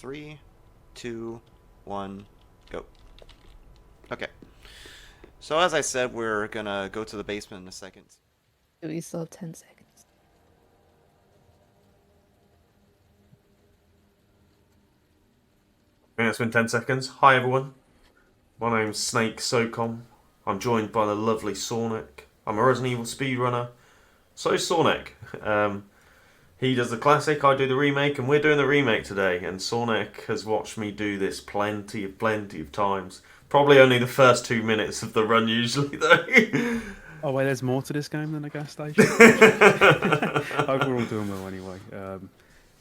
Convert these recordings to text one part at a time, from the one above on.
3, 2, 1, go. Okay. So as I said, we're gonna go to the basement in a second. We still have 10 seconds. I think it's been 10 seconds. Hi everyone, my name's SnakeSocom. I'm joined by the lovely Sonic. I'm a Resident Evil speedrunner. So Sonic. He does the classic, I do the remake, and we're doing the remake today. And Sonic has watched me do this plenty of times. Probably only the first 2 minutes of the run usually though. Oh wait, there's more to this game than a gas station. Hope we're all doing well anyway.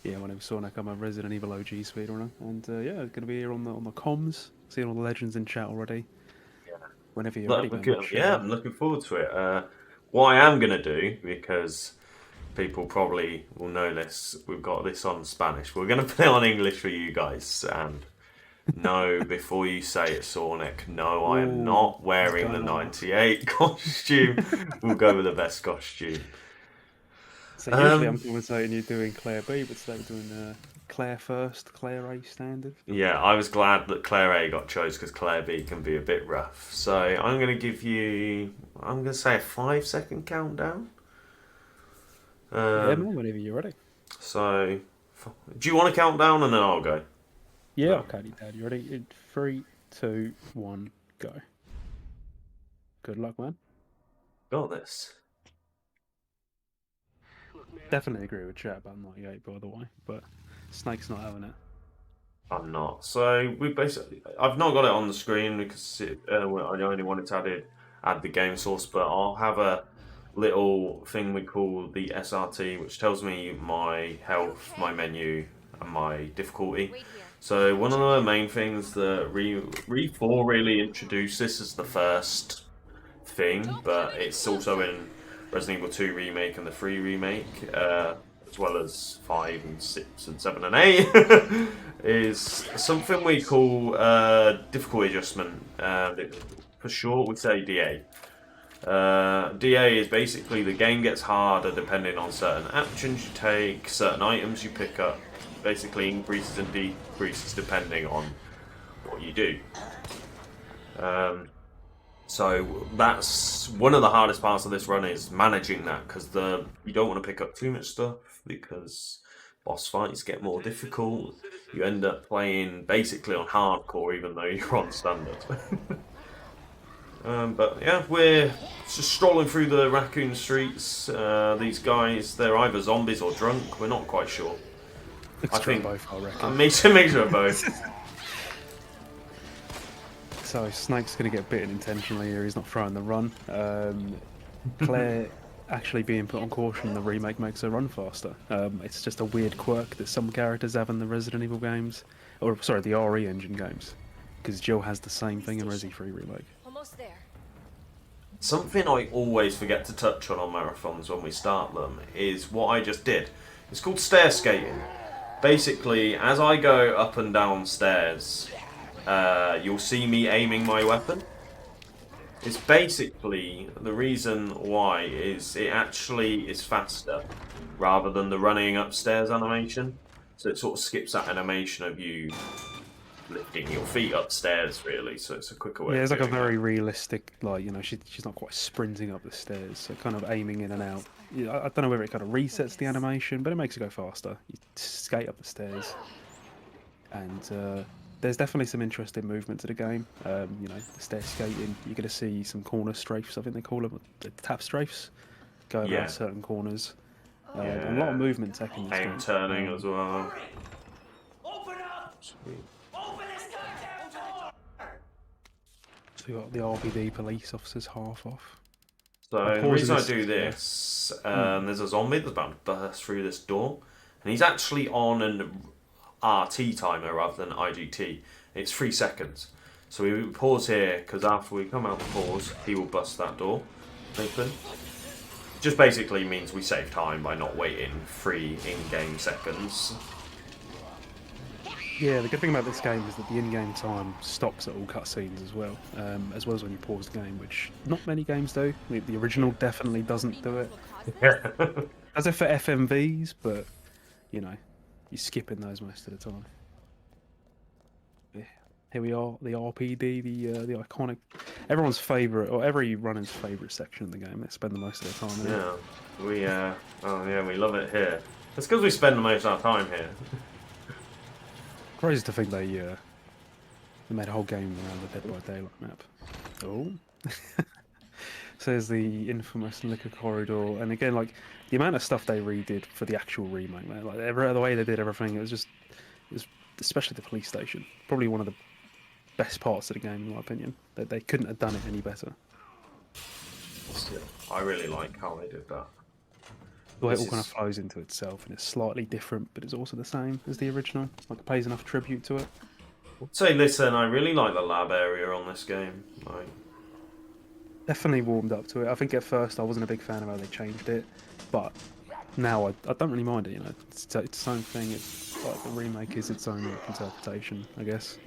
Yeah, my name's Sonic. I'm a Resident Evil OG speedrunner, and yeah, going to be here on the comms, seeing all the legends in chat already. Yeah. Whenever you're ready, man. Yeah, I'm looking forward to it. What I am going to do, because people probably will know this, we've got this on Spanish. We're going to put it on English for you guys, and no, before you say it, Sonic, no, I am not wearing the 98 costume. We'll go with the best costume. So usually I'm commentating you doing Claire B, but today we're doing Claire first, Claire A standard. Yeah, I was glad that Claire A got chose because Claire B can be a bit rough. So I'm going to give you, I'm going to say a 5-second countdown. Yeah, man, whenever you're ready. So, do you want to count down and then I'll go? Yeah, okay, Dad, you ready? In 3, 2, 1, go. Good luck, man. Got this. Definitely agree with chat about 98, by the way, but Snake's not having it. I'm not. So we basically, I've not got it on the screen because I only wanted to add the game source, but I'll have a little thing we call the SRT, which tells me my health, my menu, and my difficulty. So one of the main things that Re4 really introduced, this as the first thing, but it's also in Resident Evil 2 Remake and the 3 Remake, as well as 5 and 6 and 7 and 8, is something we call difficulty adjustment. For short, we say DA. DA is basically the game gets harder depending on certain actions you take, certain items you pick up. Basically increases and decreases depending on what you do. So that's one of the hardest parts of this run is managing that, because you don't want to pick up too much stuff because boss fights get more difficult. You end up playing basically on hardcore even though you're on standard. But yeah, we're just strolling through the raccoon streets. These guys, they're either zombies or drunk. We're not quite sure. I think both, I reckon. mixture of both. So Snake's going to get bitten intentionally here. He's not throwing the run. Claire actually being put on caution in the remake makes her run faster. It's just a weird quirk that some characters have in the Resident Evil games, or sorry, the RE engine games, because Jill has the same thing in Resi 3 Remake. Almost there. Something I always forget to touch on marathons when we start them is what I just did. It's called stair skating. Basically, as I go up and down stairs, you'll see me aiming my weapon. It's basically, the reason why is it actually is faster rather than the running upstairs animation. So it sort of skips that animation of you lifting your feet upstairs, really. So it's a quicker way. Yeah, it's like a very that. realistic, like, you know, she's not quite sprinting up the stairs, so kind of aiming in and out. Yeah, I don't know whether it kind of resets the animation, but it makes it go faster. You skate up the stairs, and there's definitely some interesting movement to the game. You know, the stair skating, you're going to see some corner strafes, I think they call them, the tap strafes, going around certain corners. A lot of movement tech in this game. Turning as well. Open up! Sweet. Open this goddamn door! So you got the RPD police officers half off. So the reason I do this, there's a zombie that's about to burst through this door, and he's actually on an RT timer rather than IGT. It's 3 seconds. So we pause here, because after we come out of pause, he will bust that door open. Just basically means we save time by not waiting 3 in-game seconds. Yeah, the good thing about this game is that the in-game time stops at all cutscenes as well as when you pause the game, which not many games do. The original definitely doesn't do it. Yeah. As if for FMVs, but, you know, you're skipping those most of the time. Here we are, the RPD, the iconic, everyone's favourite, or every runner's favourite section of the game. They spend the most of their time in it. Yeah, we love it here. It's because we spend the most of our time here. Crazy to think they made a whole game around the Dead by Daylight map. Oh. So there's the infamous liquor corridor, and again, like the amount of stuff they redid for the actual remake, man. Like the way they did everything, it was especially the police station, probably one of the best parts of the game, in my opinion. That they couldn't have done it any better. Still, I really like how they did that. The way it all kind of flows into itself, and it's slightly different, but it's also the same as the original. Like it pays enough tribute to it. I'd say, listen, I really like the lab area on this game. Like, Definitely warmed up to it. I think at first I wasn't a big fan of how they changed it, but now I don't really mind it. You know, it's its own thing. It's like the remake is its own interpretation, I guess.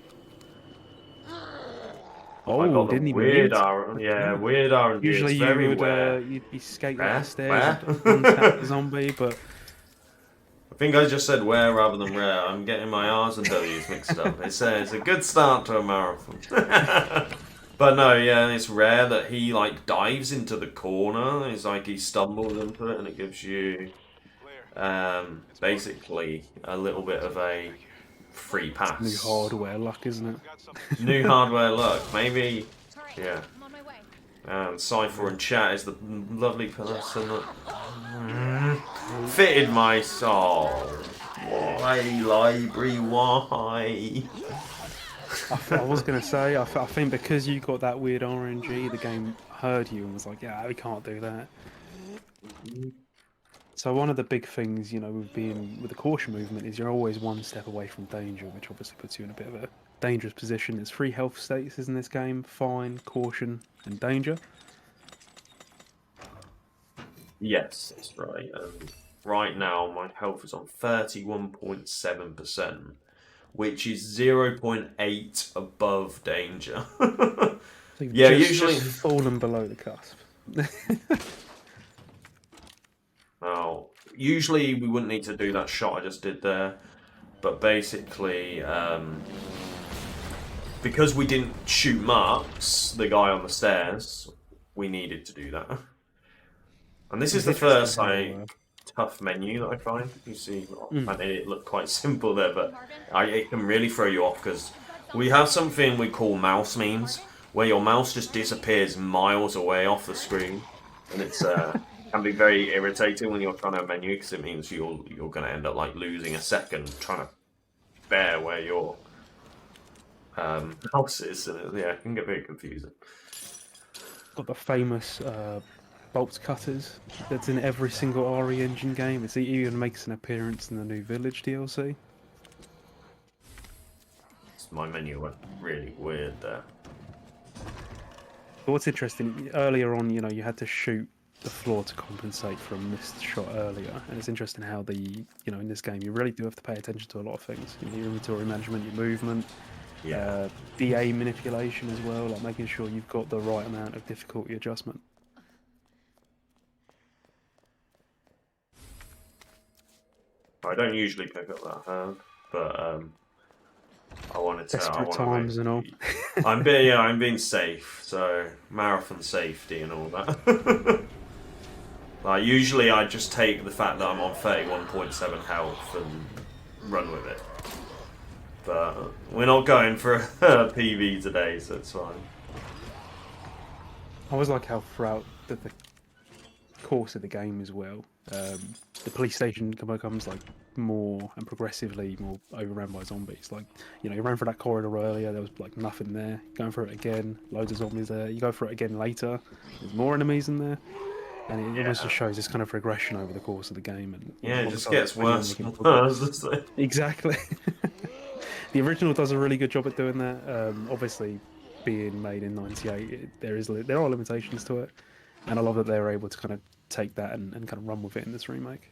oh, I got didn't the even weird need to. weird RNG. Usually it's very you'd be skating up the Where? stairs and untap the zombie, but I think I just said where rather than rare. I'm getting my R's and W's mixed up. It's a good start to a marathon. But no, yeah, it's rare that he like dives into the corner. It's like he stumbles into it, and it gives you basically a little bit of a free pass. new hardware luck, isn't it? New hardware luck. Maybe, Alright, yeah. I'm on my way. Cypher and Chat is the lovely person that fitted my soul. Why, library, why? I was going to say, I think because you got that weird RNG, the game heard you and was like, yeah, we can't do that. So one of the big things, you know, with the caution movement is you're always one step away from danger, which obviously puts you in a bit of a dangerous position. There's 3 health statuses in this game: fine, caution, and danger. Yes, that's right. Right now, my health is on 31.7%, which is 0.8 above danger. So you've Yeah, just usually- fallen below the cusp. Now, usually we wouldn't need to do that shot I just did there, but basically, because we didn't shoot Marks, the guy on the stairs, we needed to do that. And this is the first tough menu that I find. You see, I made it look quite simple there, but it can really throw you off because we have something we call mouse memes, where your mouse just disappears miles away off the screen, and it's can be very irritating when you're trying to menu because it means you're going to end up like losing a second trying to bear where your mouse is, and yeah, it can get very confusing. Got the famous bolt cutters that's in every single RE Engine game. It even makes an appearance in the new Village DLC. My menu went really weird there. But what's interesting, earlier on, you know, you had to shoot the floor to compensate for a missed shot earlier, and it's interesting how in this game you really do have to pay attention to a lot of things. You know, your inventory management, your movement, DA manipulation as well, like making sure you've got the right amount of difficulty adjustment. I don't usually pick up that herb, but I wanted to. Desperate times and all. I'm being safe, so marathon safety and all that. Like usually, I just take the fact that I'm on 31.7 health and run with it. But we're not going for a PV today, so it's fine. I always like how throughout the course of the game as well, the police station becomes like more and progressively more overrun by zombies. Like, you know, you ran for that corridor earlier, there was like nothing there. Going for it again, loads of zombies there. You go for it again later, there's more enemies in there. And it almost just shows this kind of progression over the course of the game. And it just gets worse and worse. Doesn't it? Exactly. The original does a really good job at doing that. Obviously, being made in '98, there are limitations to it, and I love that they're able to kind of take that and kind of run with it in this remake.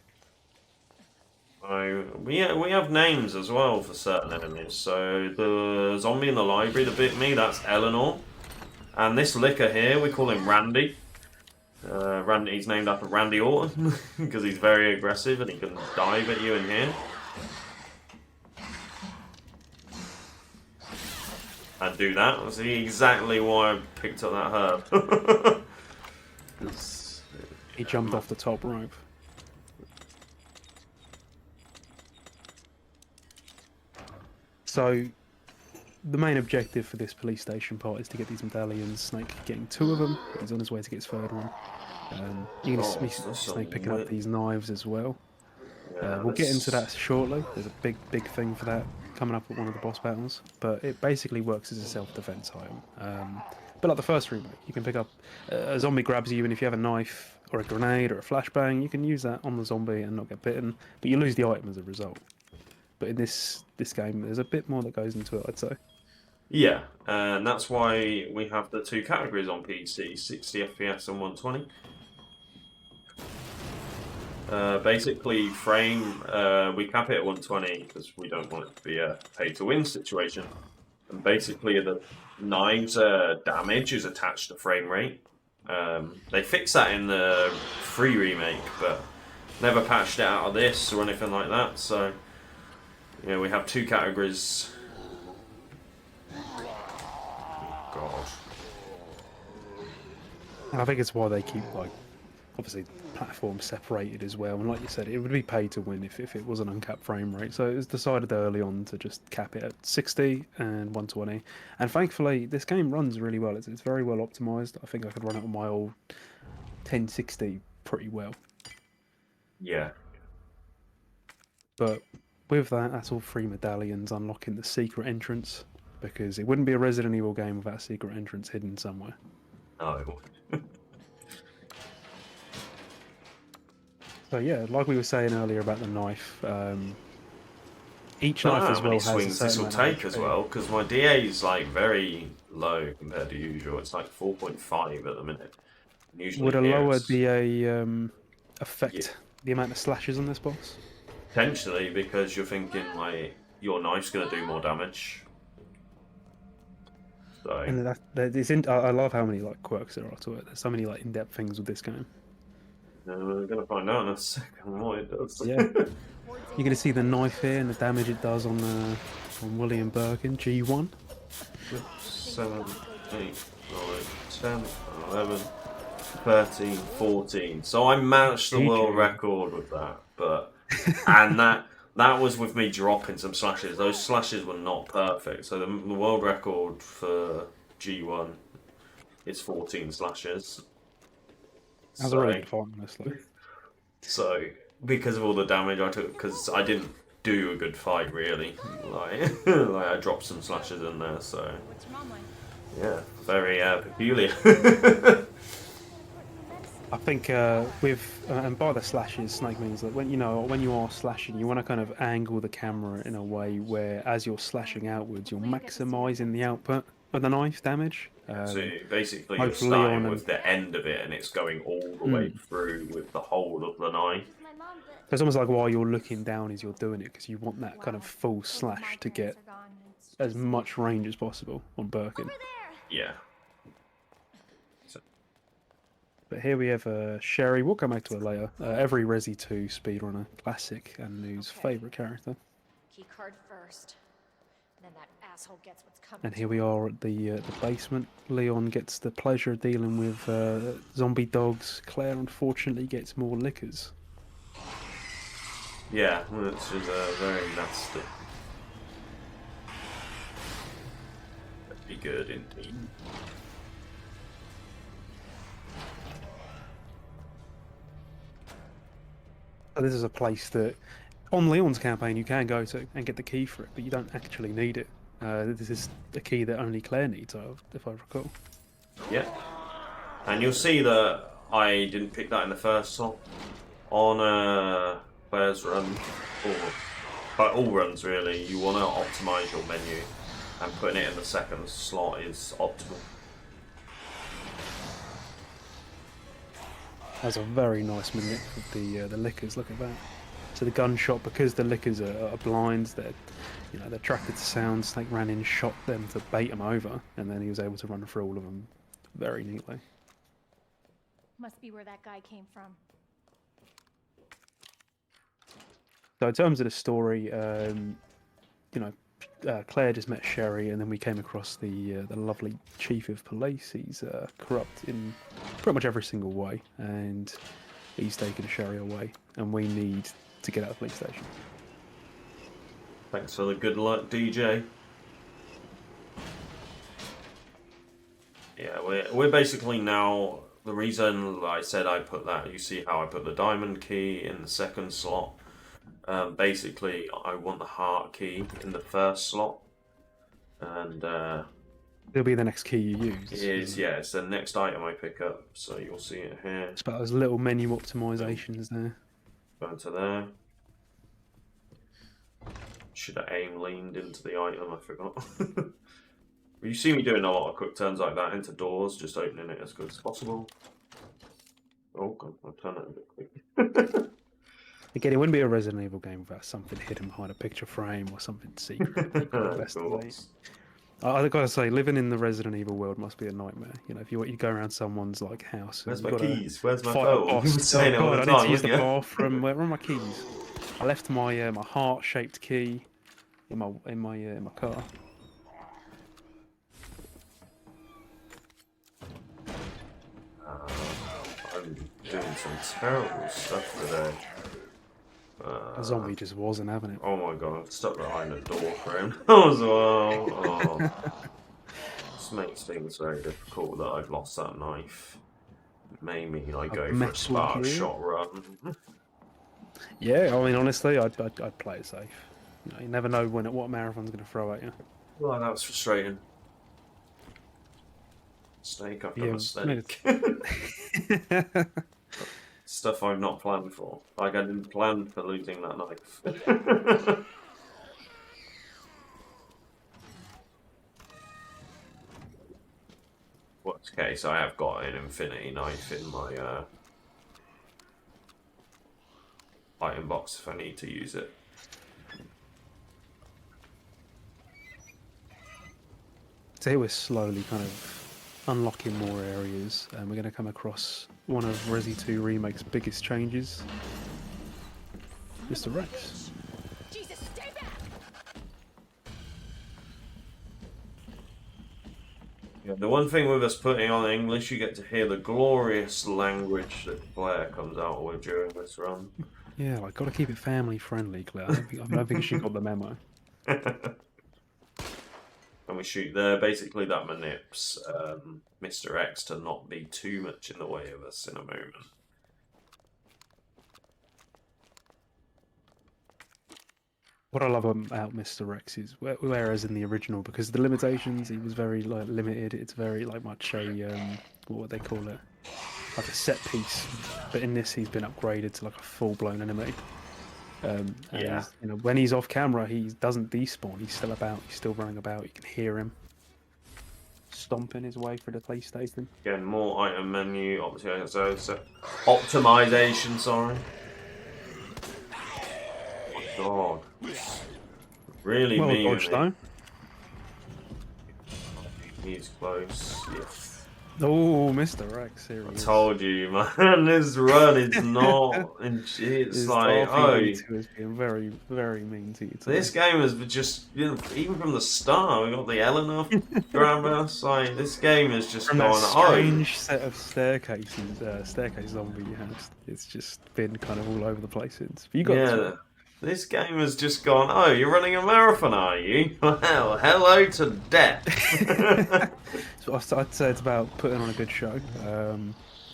We have names as well for certain enemies. So the zombie in the library that bit me, that's Eleanor, and this licker here, we call him Randy. He's named after Randy Orton because he's very aggressive and he can dive at you in here. and do that. That's exactly why I picked up that herb. He jumped off the top rope. So, the main objective for this police station part is to get these medallions. Snake getting 2 of them. He's on his way to get his 3rd one. You're going to see Snake picking up these knives as well. We'll get into that shortly. There's a big thing for that coming up at one of the boss battles. But it basically works as a self-defense item. But like the first remake, you can pick up a zombie grabs you, and if you have a knife or a grenade or a flashbang, you can use that on the zombie and not get bitten. But you lose the item as a result. But in this game, there's a bit more that goes into it, I'd say. Yeah, and that's why we have the 2 categories on PC, 60 FPS and 120. Basically, frame, we cap it at 120 because we don't want it to be a pay-to-win situation. And basically, the knives damage is attached to frame rate. They fixed that in the free remake, but never patched it out of this or anything like that. So, yeah, we have 2 categories. God. And I think it's why they keep, like, obviously platforms separated as well. And like you said, it would be pay to win if it was an uncapped frame rate. So it was decided early on to just cap it at 60 and 120. And thankfully, this game runs really well. It's very well optimized. I think I could run it on my old 1060 pretty well. Yeah. But with that, that's all 3 medallions unlocking the secret entrance. Because it wouldn't be a Resident Evil game without a secret entrance hidden somewhere. Oh, it would. So yeah, like we were saying earlier about the knife, each I knife don't know as how well many has a swings this certain will amount of take as HP. well, because my DA is like very low compared to usual. It's like 4.5 at the minute. Usually Would a here lower it's- DA affect Yeah. the amount of slashes on this boss? Potentially, because you're thinking like your knife's going to do more damage. So And I love how many like quirks there are to it. There's so many like in-depth things with this game. we're going to find out in a second what it does. Yeah. You're going to see the knife here and the damage it does on William Birkin, G1. 7, 8, 9, 10, 11, 13, 14. So I matched the world record with that, but and that was with me dropping some slashes. Those slashes were not perfect. So the world record for G1 is 14 slashes. That's a really good fight, honestly. So because of all the damage I took, because I didn't do a good fight really, like like I dropped some slashes in there. So What's your mom like? yeah, very peculiar. I think with and by the slashes, Snake means that when you are slashing, you want to kind of angle the camera in a way where, as you're slashing outwards, you're maximising the output of the knife damage. So basically, you're hopefully starting on with the end of it, and it's going all the way through with the whole of the knife. My mom, but It's almost like while you're looking down as you're doing it, because you want that kind of full slash to get as much range as possible on Birkin. Yeah. But here we have Sherry. We'll come back to her later. Every Resi 2 speedrunner, classic and news favourite character. key card first. Then that asshole gets what's coming. And here we are at the basement. Leon gets the pleasure of dealing with zombie dogs. Claire unfortunately gets more liquors. Yeah, which is very nasty. That'd be good indeed. So this is a place that, on Leon's campaign, you can go to and get the key for it, but you don't actually need it. This is a key that only Claire needs, if I recall. Yeah. And you'll see that I didn't pick that in the first slot. On Claire's run, or all runs really, you want to optimise your menu, and putting it in the second slot is optimal. That's a very nice mimic of the liquors. Look at that. So the gunshot, because the liquors are blinds, they're attracted to sound. Snake ran in, shot them to bait them over, and then he was able to run through all of them very neatly. Must be where that guy came from. So in terms of the story, Claire just met Sherry, and then we came across the lovely chief of police. He's corrupt in pretty much every single way, and he's taken Sherry away, and we need to get out of the police station. Thanks for the good luck, DJ. Yeah, we're basically now. The reason I said I put that, you see how I put the diamond key in the second slot. Basically, I want the heart key in the first slot, and It'll be the next key you use. it is, yeah, it's the next item I pick up, so you'll see it here. It's about those little menu optimizations there. Go into there. Should have aim leaned into the item, I forgot. You see me doing a lot of quick turns like that into doors, just opening it as good as possible. Oh god, I'll turn it a bit quick. Again, it wouldn't be a Resident Evil game without something hidden behind a picture frame or something secret. Of Investigate. course. I gotta say, living in the Resident Evil world must be a nightmare. You know, if you go around someone's like house, and Where's you've my gotta keys? Where's my fight a phone? boss. You were saying it all God, the I need time, to use the wouldn't you? bathroom. Where are my keys? I left my my heart-shaped key in my car. I'm doing some terrible stuff today. A zombie just wasn't having it. Oh my god, I'm stuck behind a door frame as well. Oh. This makes things very difficult that I've lost that knife. It made me like go for a metal spark gear? shot run. Yeah, I mean, honestly, I'd play it safe. You know, you never know what marathon's going to throw at you. Well, that was frustrating. Snake after Yeah, mistake. Stuff I've not planned for. Like I didn't plan for losing that knife. Worst case, I have got an infinity knife in my item box if I need to use it. So here we're slowly kind of unlocking more areas, and we're going to come across one of Resi 2 Remake's biggest changes, Mr. Rex. Jesus, stay back! Yeah, the one thing with us putting on English, you get to hear the glorious language that Claire comes out with during this run. Yeah, like, got to keep it family friendly, Claire. I don't think she got the memo. And we shoot there. Basically, that manips Mr. X to not be too much in the way of us in a moment. What I love about Mr. X is, whereas in the original, because of the limitations, he was very like limited. It's very like much a what would they call it, like a set piece. But in this, he's been upgraded to like a full-blown enemy. And Yeah. you know, when he's off camera, he doesn't despawn. He's still about. He's still running about. You can hear him stomping his way through the police station. Again, more item menu optimization. Sorry. Oh my god. Really Well mean. dodged though. He's close. Yeah. Oh, Mr. X, here he I is. told you, man. This run is not. It's His like, RP who has been very, very mean to you today. this game has just, you know, even from the start, we got the Eleanor grab us. Like, this game is just From going, that strange set of staircase zombie you had, it's just been kind of all over the place since. But you got yeah. to This game has just gone, oh, you're running a marathon, are you? Well, hello to death. So I'd say it's about putting on a good show,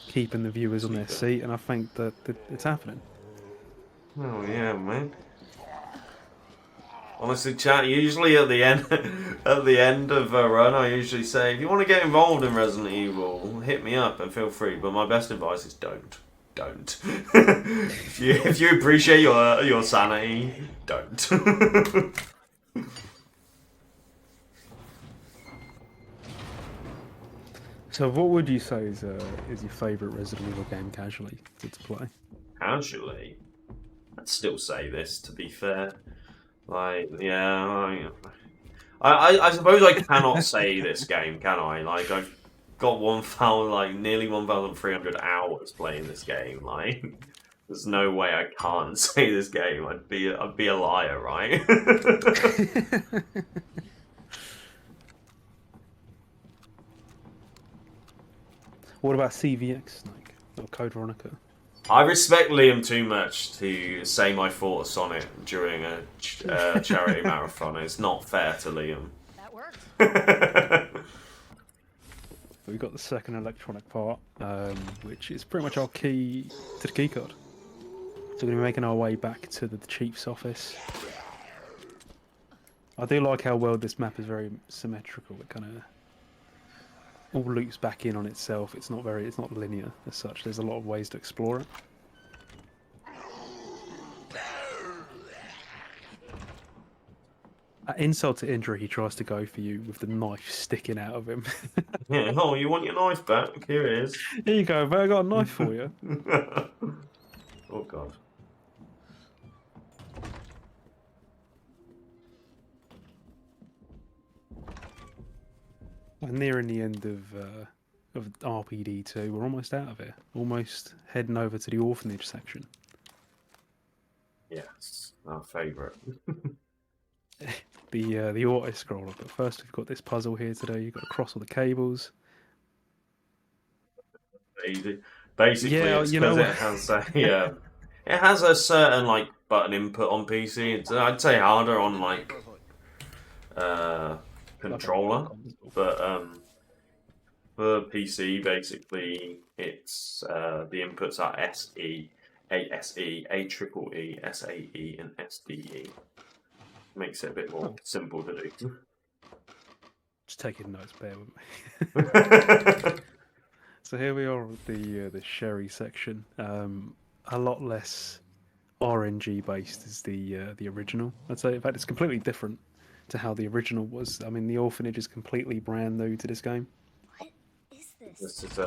keeping the viewers on their seat, and I think that it's happening. Oh, yeah, man. Honestly, chat, usually at the end of a run, I usually say, if you want to get involved in Resident Evil, hit me up and feel free. But my best advice is don't. if you appreciate your sanity, don't. So what would you say is your favourite Resident Evil game casually to play? Casually, I'd still say this. To be fair, like, yeah, I suppose I cannot say this game, can I? Like, I've got nearly 1,300 hours playing this game. Like, There's no way I can't say this game. I'd be a liar, right? What about CVX Snake or Code Veronica? I respect Liam too much to say my thoughts on it during a charity marathon. It's not fair to Liam. That worked. We've got the second electronic part, which is pretty much our key to the keycard. So we're going to be making our way back to the chief's office. I do like how well this map is very symmetrical. It kind of all loops back in on itself. It's not linear as such. There's a lot of ways to explore it. At insult to injury, he tries to go for you with the knife sticking out of him. Yeah. Oh, you want your knife back? Here it is. Here you go, mate. I got a knife for you. Oh God. We're nearing the end of RPD 2. We're almost out of here. Almost heading over to the orphanage section. Yes, our favourite. The auto scroller. But first, we've got this puzzle here today. You've got to cross all the cables. Easy. Basically, Yeah, it's you know because it has a certain like button input on PC. It's, I'd say harder on like controller, but for PC, basically, it's the inputs are SE, ASE, AEEE, SAE, and SDE. Makes it a bit more simple to do. Just taking notes, bear with me. So here we are with the sherry section. A lot less RNG based as the original. I'd say, in fact, it's completely different to how the original was. I mean, the orphanage is completely brand new to this game. What is this? This is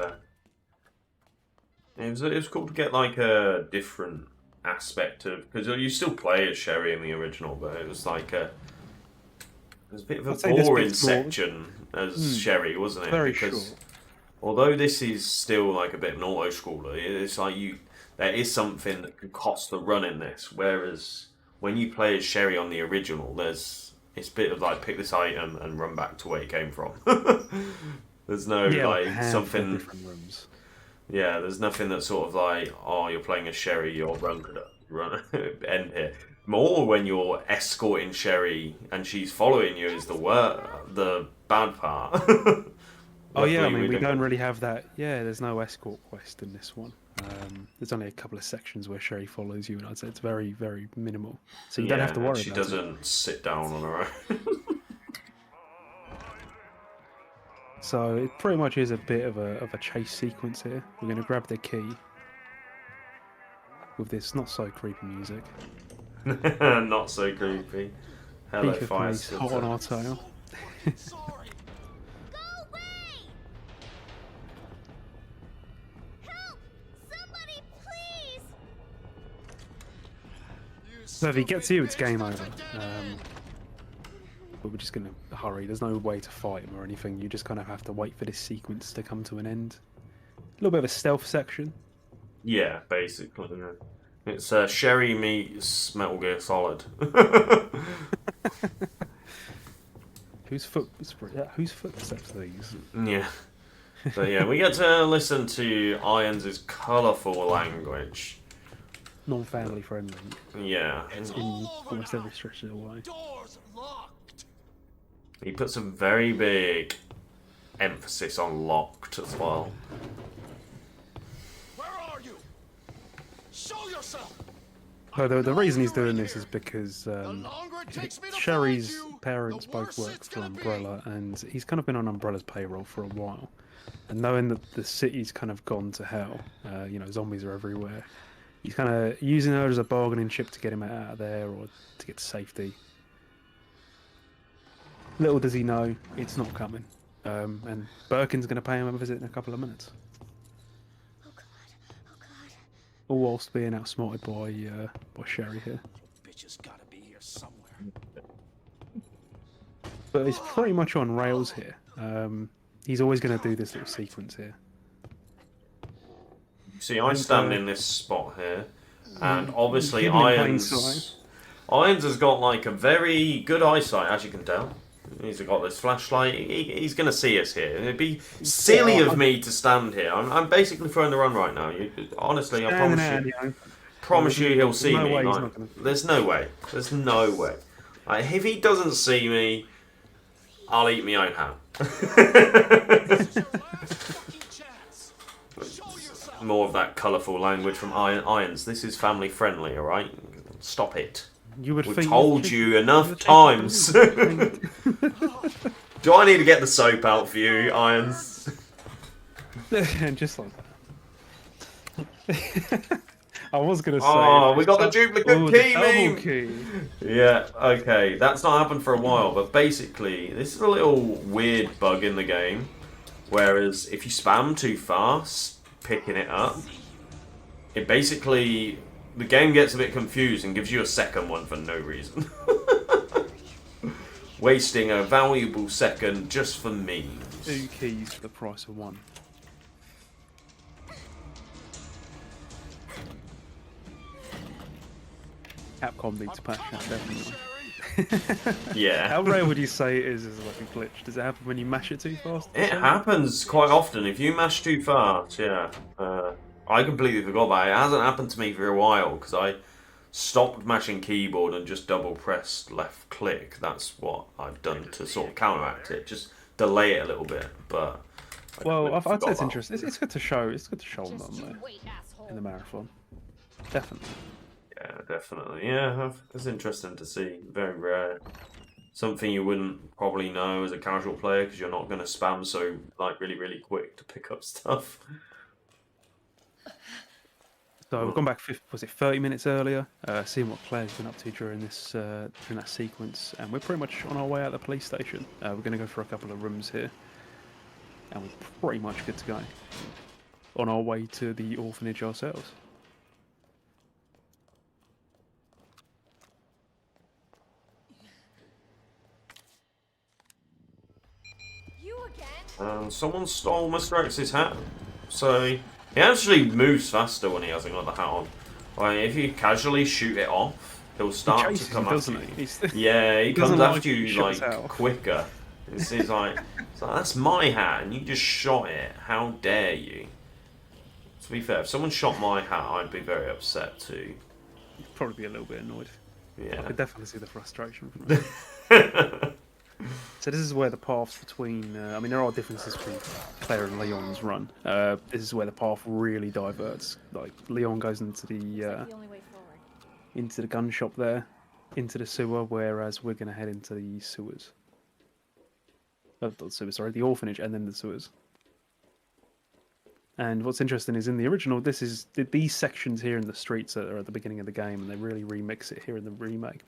it was cool to get like a different aspect of, because you still play as Sherry in the original, but it was like it was a bit of I'd a say this boring bit's more- section as Sherry, wasn't it? Very Because short. although this is still like a bit of an auto scroller, it's like there is something that can cost the run in this. Whereas when you play as Sherry on the original, it's a bit of like pick this item and run back to where you came from. There's no Yeah, like a handful of something. different rooms. Yeah, there's nothing that's sort of like, oh, you're playing as Sherry, your run could end here. More when you're escorting Sherry and she's following you is the bad part. Oh yeah, I Luckily, mean, we don't don't really have that. Yeah, there's no escort quest in this one. There's only a couple of sections where Sherry follows you, and I'd say it's very, very minimal. So you don't have to Yeah, worry she about it. doesn't sit down on her own. So it pretty much is a bit of a chase sequence here. We're going to grab the key with this not so creepy music. Not so creepy. Hello, Beef fire police hot on our tail. Sorry. Go away! Help! Somebody, please! So if he gets you, it's game over. But we're just going to hurry. There's no way to fight him or anything. You just kind of have to wait for this sequence to come to an end. A little bit of a stealth section. Yeah, basically. Yeah. It's Sherry meets Metal Gear Solid. Whose footsteps are these? Yeah. But yeah, we get to listen to Irons' colourful language. Non-family friendly Yeah. in almost every stretch of the way. Doors locked. He puts a very big emphasis on locked as well. Where are you? Show yourself. So the reason he's doing this is because The longer it takes me to Sherry's find you, parents the both worse work it's for gonna be. Umbrella, and he's kind of been on Umbrella's payroll for a while. And knowing that the city's kind of gone to hell, zombies are everywhere, he's kind of using her as a bargaining chip to get him out of there or to get to safety. Little does he know, it's not coming. And Birkin's going to pay him a visit in a couple of minutes. Oh god, oh god. All whilst being outsmarted by Sherry here. Bitches gotta be here somewhere. But it's pretty much on rails here. He's always going to do this little sequence here. See, I stand in this spot here, And obviously Hidden in plain Irons sight. has got like a very good eyesight, as you can tell. He's got this flashlight. He's going to see us here. It'd be silly of me to stand here. I'm basically throwing the run right now. Honestly, I promise you he'll see No me. way he's Like, not gonna- there's no way. There's no way. Like, if he doesn't see me, I'll eat my own hat. More of that colourful language from Irons. This is family friendly, alright? Stop it. You would We've think told you enough times. Do I need to get the soap out for you, Irons? And just like that. I was gonna say. Oh, we got the duplicate key, double meme! key. Yeah, okay. That's not happened for a while, but basically, this is a little weird bug in the game. Whereas, if you spam too fast, picking it up, it basically... The game gets a bit confused and gives you a second one for no reason. Wasting a valuable second just for memes. 2 keys for the price of 1. Capcom beats Patch out, definitely. Yeah. How rare would you say it is as like a glitch? Does it happen when you mash it too fast? It happens quite often. If you mash too fast, yeah. I completely forgot about it. It hasn't happened to me for a while because I stopped mashing keyboard and just double pressed left click. That's what I've done to sort of counteract it. Just delay it a little bit. But Well, I'd say forgot it's about interesting. It's good to show. It's good to show them Just you there wait, asshole. in the marathon. Definitely. Yeah, definitely. Yeah, it's interesting to see. Very rare. Something you wouldn't probably know as a casual player because you're not going to spam so like really quick to pick up stuff. So we've gone back. Was it 30 minutes earlier? Seeing what Claire's been up to during this during that sequence, and we're pretty much on our way out of the police station. We're going to go for a couple of rooms here, and we're pretty much good to go. On our way to the orphanage ourselves. You again? Someone stole Mr. X's hat. So he actually moves faster when he hasn't got the hat on. Like, if you casually shoot it off, he'll start Chases to come him, after doesn't you. he? He's- Yeah, he comes doesn't like after you you shoot like out. quicker. It's like, that's my hat, and you just shot it. How dare you? To be fair, if someone shot my hat, I'd be very upset too. He'd probably be a little bit annoyed. I Yeah. could definitely see the frustration from him. So this is where the paths between... I mean, there are differences between Claire and Leon's run. This is where the path really diverts. Like, Leon goes into The only way forward. the gun shop there, into the sewer, whereas we're going to head into the sewers. Not the sewers, sorry, the orphanage and then the sewers. And what's interesting is in the original, these sections here in the streets are at the beginning of the game, and they really remix it here in the remake,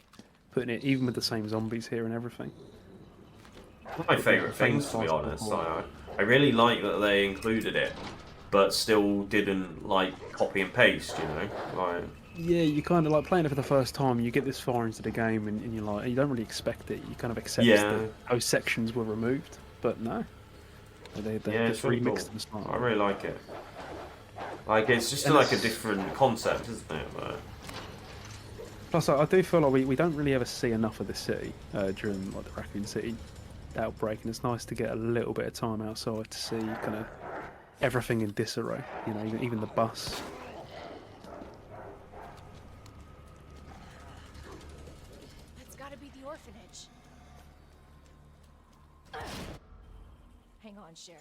putting it even with the same zombies here and everything. One of my favourite things, to be honest. I really like that they included it, but still didn't like copy and paste. You know, like. Yeah, you kind of like playing it for the first time. You get this far into the game, and you're like, you don't really expect it. You kind of accept that those sections were removed, but no, they Yeah, just it's really remixed cool. them. Smart. I really like it. Like, it's just And like a it's- different concept, isn't it? But... Plus, I do feel like we don't really ever see enough of the city during like the Raccoon City outbreak, and it's nice to get a little bit of time outside to see kind of everything in disarray. You know, even the bus. That's gotta be the orphanage. Hang on, Sherry.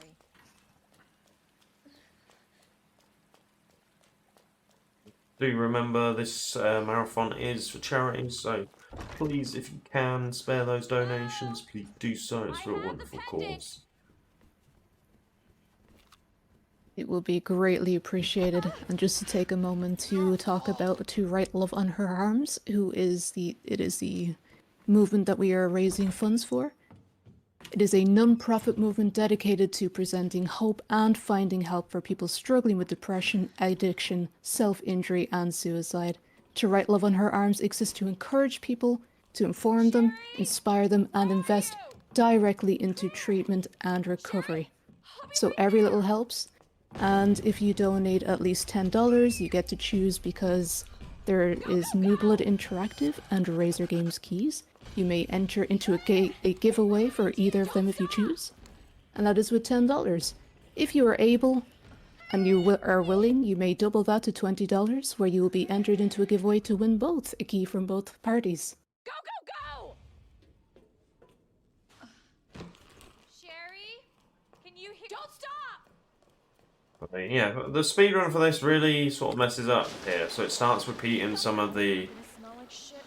Do remember this marathon is for charity, so please, if you can, spare those donations. Please do so. It's for a wonderful cause. It will be greatly appreciated. And just to take a moment to talk about To Right Love on Her Arms, it is the movement that we are raising funds for. It is a non-profit movement dedicated to presenting hope and finding help for people struggling with depression, addiction, self-injury, and suicide. To Right Love on Her Arms exists to encourage people, to inform them, inspire them, and invest directly into treatment and recovery. So every little helps. And if you donate at least $10, you get to choose, because There is New Blood Interactive and Razor Games keys. You may enter into a giveaway for either of them if you choose, and that is with $10. If you are able and you are willing, you may double that to $20, where you will be entered into a giveaway to win both, a key from both parties. Go, go, go! Sherry? Can you hear? Don't stop! But yeah, the speedrun for this really sort of messes up here. So it starts repeating some of the Gonna smell like shit.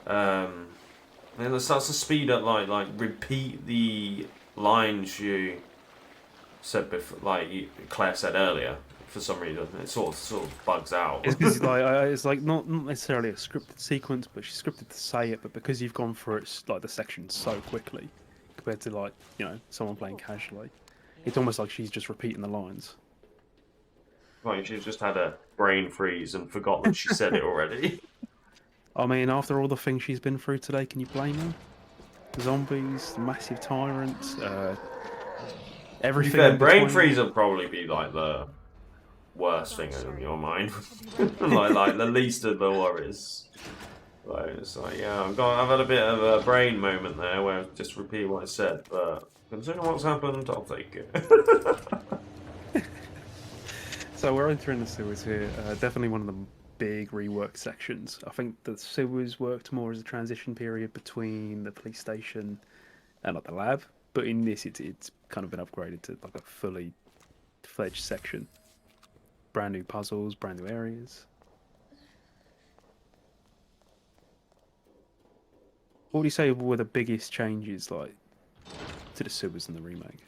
Literally. and it starts to speed up, like repeat the lines you said before, Claire said earlier. For some reason, it sort of bugs out. It's because it's like not necessarily a scripted sequence, but she's scripted to say it. But because you've gone through it like the section so quickly, compared to like someone playing casually, it's almost like she's just repeating the lines. Like she's just had a brain freeze and forgot that she said it already. I mean, after all the things she's been through today, can you blame her? Zombies, massive tyrants, To be everything. fair, in brain between. freeze would probably be like the worst thing in your mind. like the least of the worries. Like it's like, yeah, I've had a bit of a brain moment there where I've just repeat what I said, but considering what's happened, I'll take it. So we're entering the sewers here. Definitely one of the big rework sections. I think the sewers worked more as a transition period between the police station and like the lab, but in this it's kind of been upgraded to like a fully fledged section. Brand new puzzles, brand new areas. What would you say were the biggest changes like to the sewers in the remake?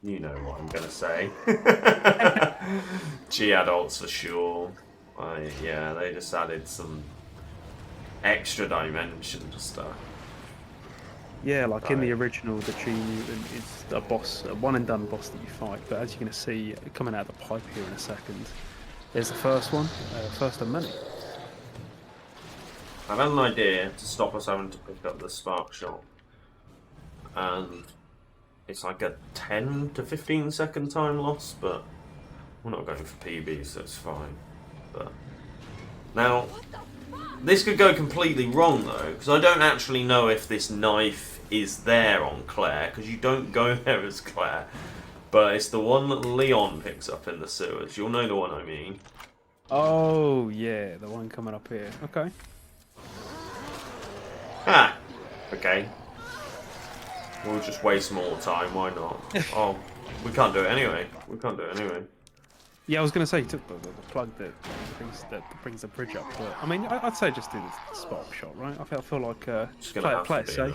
You know what I'm gonna say. G adults for sure. Yeah, they just added some extra dimension to stuff. Yeah, like in the Right. original, the G mutant is a boss, a one and done boss that you fight. But as you're going to see coming out of the pipe here in a second, there's the first one, first of many. I've had an idea to stop us having to pick up the spark shot, and it's like a 10 to 15 second time loss, but we're not going for PB, so it's fine. But now, this could go completely wrong though, because I don't actually know if this knife is there on Claire, because you don't go there as Claire, but it's the one that Leon picks up in the sewers. You'll know the one I mean. Oh yeah, the one coming up here. Okay. Ah, okay. We'll just waste more time, why not? Oh, we can't do it anyway. We can't do it anyway. Yeah, I was going to say you took the plug that brings the bridge up, but I mean, I'd say just do the spark shot, right? I feel like Just gonna play have it to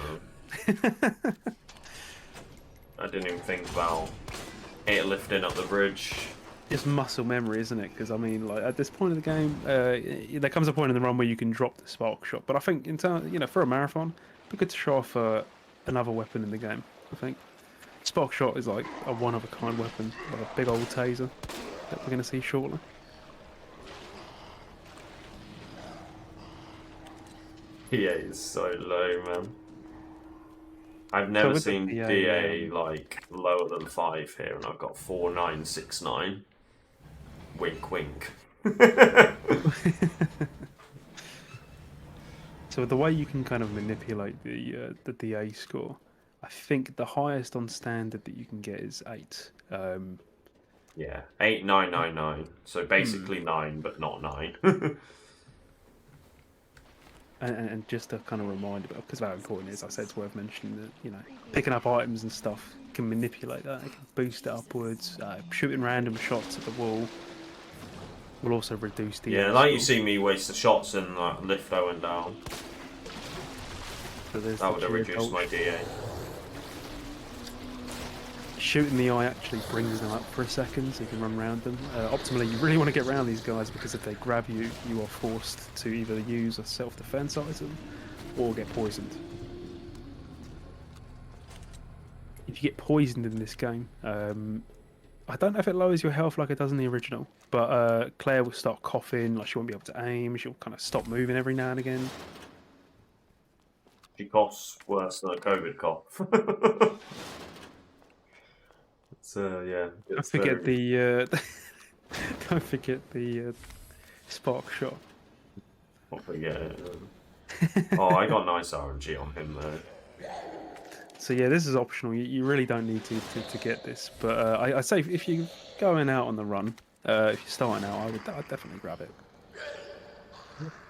be, safe. I didn't even think about it lifting up the bridge. It's muscle memory, isn't it? Because I mean, like at this point in the game, there comes a point in the run where you can drop the spark shot. But I think in terms, for a marathon, it'd be good to show off another weapon in the game. I think spark shot is like a one of a kind weapon, like a big old taser that we're going to see shortly. PA is so low, man. I've never with the seen PA, DA like lower than 5 here, and I've got 4969. Wink, wink. So the way you can kind of manipulate the DA score, I think the highest on standard that you can get is 8. Yeah, 8999. So basically 9, but not 9. And just a kind of reminder, because of how important it is, I said it's worth mentioning that, picking up items and stuff can manipulate that. It can boost it upwards. Shooting random shots at the wall will also reduce the... Yeah, like you see me waste the shots and like lift going down. So there's That the would have gear reduced gulch. my DA. Shooting the eye actually brings them up for a second, so you can run around them. Optimally, you really want to get around these guys, because if they grab you, you are forced to either use a self-defense item or get poisoned. If you get poisoned in this game, I don't know if it lowers your health like it does in the original, but Claire will start coughing, like she won't be able to aim, she'll kind of stop moving every now and again. She coughs worse than a COVID cough. It's, yeah. I It's forget very... Don't forget the spark shot. I'll forget it. Oh, I got nice RNG on him though. So yeah, this is optional. You really don't need to get this, but I'd say if you're going out on the run, if you're starting out, I'd definitely grab it.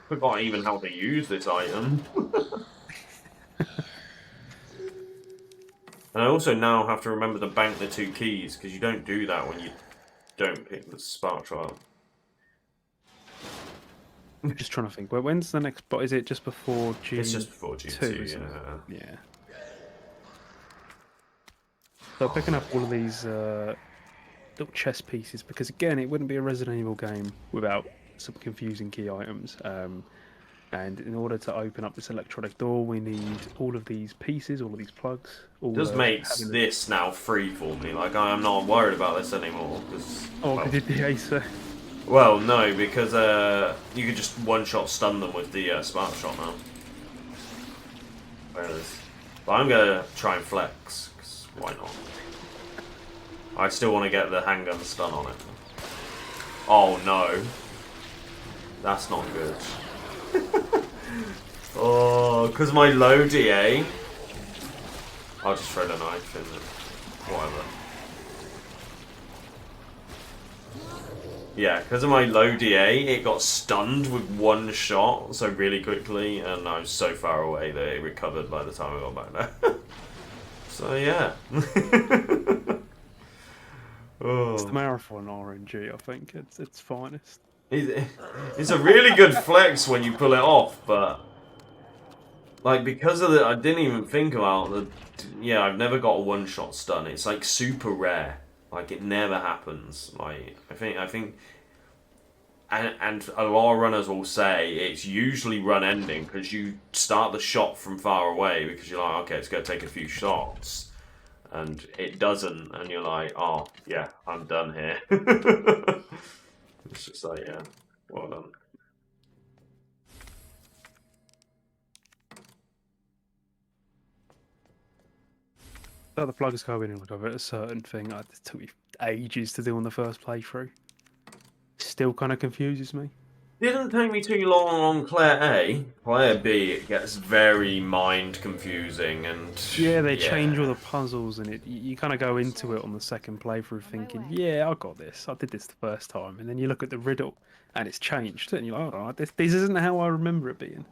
Forgot even how to use this item. And I also now have to remember to bank the 2 keys, because you don't do that when you don't pick the spark trial. I'm just trying to think. When's the next bot? Is it just before G2? It's just before G2, isn't it? yeah. Yeah. So picking up all of these little chess pieces, because again, it wouldn't be a Resident Evil game without some confusing key items. And in order to open up this electronic door, we need all of these pieces, all of these plugs. All, Just makes this now free for me. Like, I am not worried about this anymore. Cause, Oh, well, did the Acer? well, no, because you could just one-shot stun them with the spark shot now. Whereas, but I'm gonna try and flex, because why not? I still want to get the handgun stun on it. Oh no. That's not good. Oh, because my low DA. I'll just throw the knife in and whatever. Yeah, because of my low DA, it got stunned with 1 shot so really quickly, and I was so far away that it recovered by the time I got back there. So yeah. It's Oh. the marathon RNG, I think. It's its finest. It's a really good flex when you pull it off, but like because of I didn't even think about the. Yeah, I've never got a 1-shot stun. It's like super rare. Like it never happens. Like I think, and a lot of runners will say it's usually run ending because you start the shot from far away because you're like, okay, it's gonna take a few shots. And it doesn't, and you're like, oh, yeah, I'm done here. It's just like, yeah, well done. So the plugs go in and over a certain thing. It took me ages to do on the first playthrough. Still kind of confuses me. Didn't take me too long on Player A. Player B, it gets very mind confusing and Yeah, they change all the puzzles, and you kind of go into it on the second playthrough thinking, yeah, I got this. I did this the first time, and then you look at the riddle, and it's changed, and you're like, oh, this isn't how I remember it being.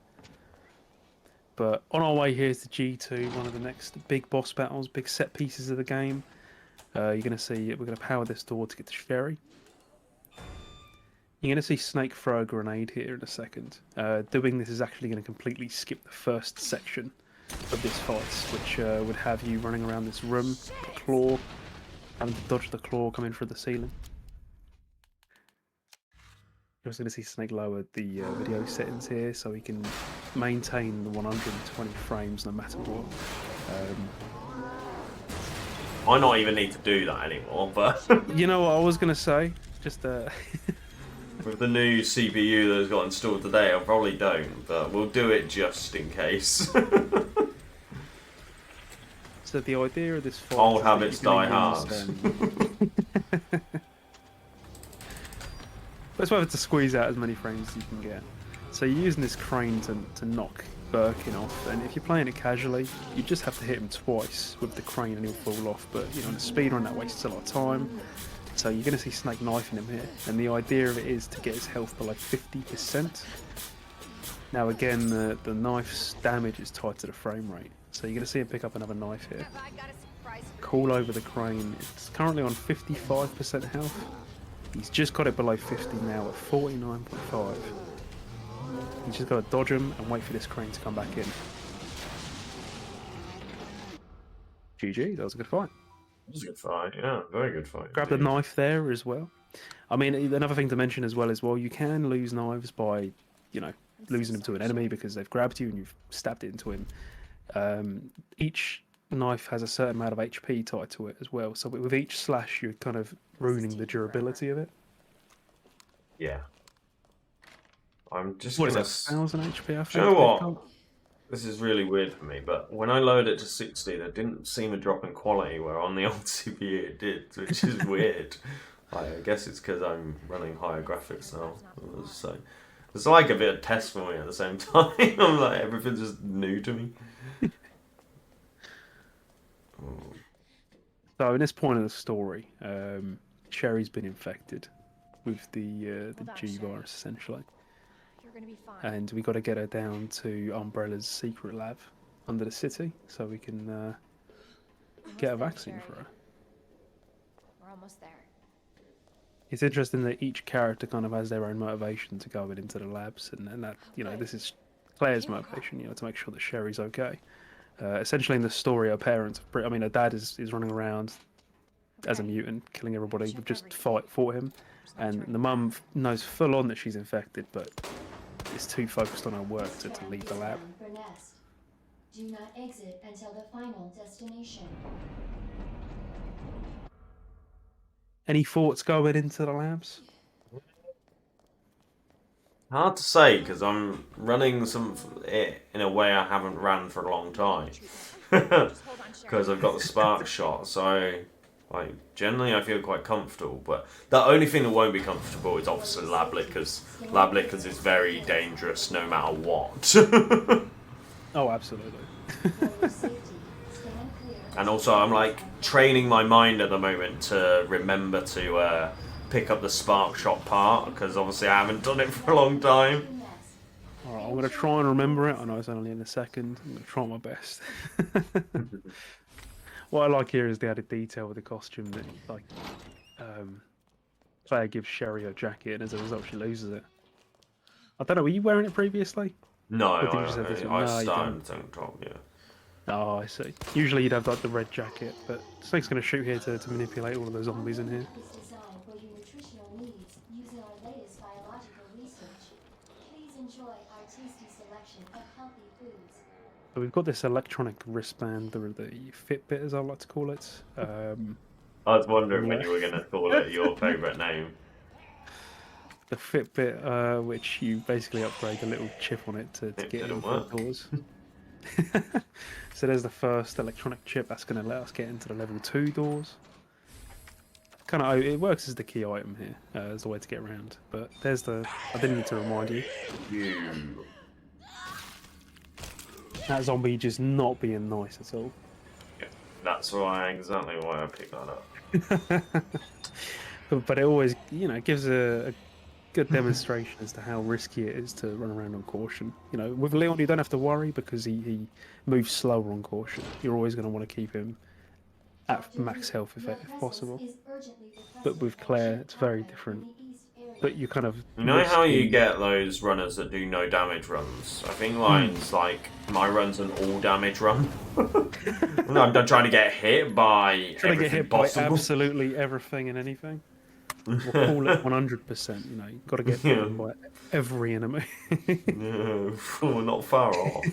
But on our way here to G2, one of the next big boss battles, big set pieces of the game. You're going to see we're going to power this door to get to Sherry. You're going to see Snake throw a grenade here in a second. Doing this is actually going to completely skip the first section of this fight, which would have you running around this room, the claw, having to dodge the claw coming through the ceiling. You're also going to see Snake lower the video settings here so he can maintain the 120 frames no matter what. I not even need to do that anymore, but You know what I was going to say? Just with the new CPU that's got installed today, I probably don't, but we'll do it just in case. So the idea of this fight Old is that habits you're die gonna hard. use, Let's whether to squeeze out as many frames as you can get. So you're using this crane to knock Birkin off, and if you're playing it casually, you just have to hit him twice with the crane and he'll fall off. But you know, on the speedrun that wastes a lot of time. So you're going to see Snake knifing him here, and the idea of it is to get his health below 50%. Now again, the knife's damage is tied to the frame rate, so you're going to see him pick up another knife here. Call over the crane. It's currently on 55% health. He's just got it below 50 now at 49.5. He's just got to dodge him and wait for this crane to come back in. GG, that was a good fight. It was a good fight, yeah, very good fight. Grab the indeed. knife there as well. I mean, another thing to mention as well, you can lose knives by, you know, losing them to an enemy because they've grabbed you and you've stabbed it into him. Each knife has a certain amount of HP tied to it as well, so with each slash you're kind of ruining the durability of it. Yeah. I'm just What is gonna... that, 1000 HP, I think? Do you know what? This is really weird for me, but when I lowered it to 60, there didn't seem a drop in quality, where on the old CPU it did, which is weird. I guess it's because I'm running higher graphics now. So it's like a bit of test for me at the same time. I'm like, everything's just new to me. So in this point of the story, Sherry's been infected with the Hold on, G Sherry. virus essentially, You're gonna be fine. and we got to get her down to Umbrella's secret lab under the city so we can Almost get a there, vaccine Sherry. for her. We're almost there. It's interesting that each character kind of has their own motivation to go into the labs, and that Good. this is Claire's motivation, to make sure that Sherry's okay. Essentially, in the story, her parents, her dad is running around as a Okay. mutant, killing everybody, Check would just everything. fight for him. There's no And turning the mum back. knows full on that she's infected, but is too focused on her work to Scan leave the is lab. bound for nest. Do not exit until the final destination. Any thoughts going into the labs? Hard to say because I'm running it in a way I haven't ran for a long time. Just hold on, Sherry. Because I've got the spark shot, so like generally I feel quite comfortable. But the only thing that won't be comfortable is obviously lab lickers. Lab lickers is very dangerous no matter what. Oh, absolutely. For your safety, stand clear. And also I'm like training my mind at the moment to remember to pick up the spark shot part because obviously I haven't done it for a long time. Nest. Alright, I'm going to try and remember it. I know it's only in a second. I'm going to try my best. What I like here is the added detail with the costume that, like, Claire gives Sherry her jacket, and as a result, she loses it. I don't know, were you wearing it previously? No, Or did you just have this one? I No, you started didn't. tank top, yeah. Oh, I see. Usually you'd have, like, the red jacket, but Snake's going to shoot here to manipulate all of those zombies in here. Is designed for your nutritional needs using our latest biological research. Please enjoy our tasty selection of healthy foods. So we've got this electronic wristband, the Fitbit, as I like to call it. I was wondering when Yeah. you were going to call it your favourite name. The Fitbit, which you basically upgrade a little chip on it to It get in didn't front work. doors. So there's the first electronic chip that's going to let us get into the level 2 doors. It works as the key item here, as the way to get around. But there's I didn't need to remind you. You. That zombie just not being nice at all. Yeah, that's exactly why I picked that up. But it always, gives a good demonstration as to how risky it is to run around on caution. With Leon, you don't have to worry because he moves slower on caution. You're always going to want to keep him at max health if possible. But with Claire, it's very different. But you kind of You know how you risky- get those runners that do no damage runs? I think mine's like, my run's an all damage run. I'm trying to get hit by trying to get everything hit by possible. absolutely everything and anything. We'll call it 100%. You've got to get Yeah. hit by every enemy. No, we're not far off.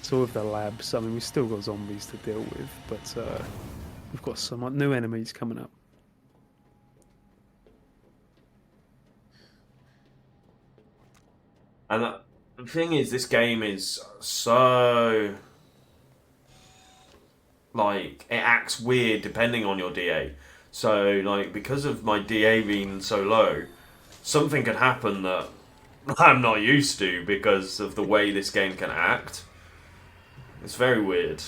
So with the labs, we've still got zombies to deal with, but we've got some new enemies coming up. And the thing is, this game is so... like, it acts weird depending on your DA. So, like, because of my DA being so low, something could happen that I'm not used to because of the way this game can act. It's very weird.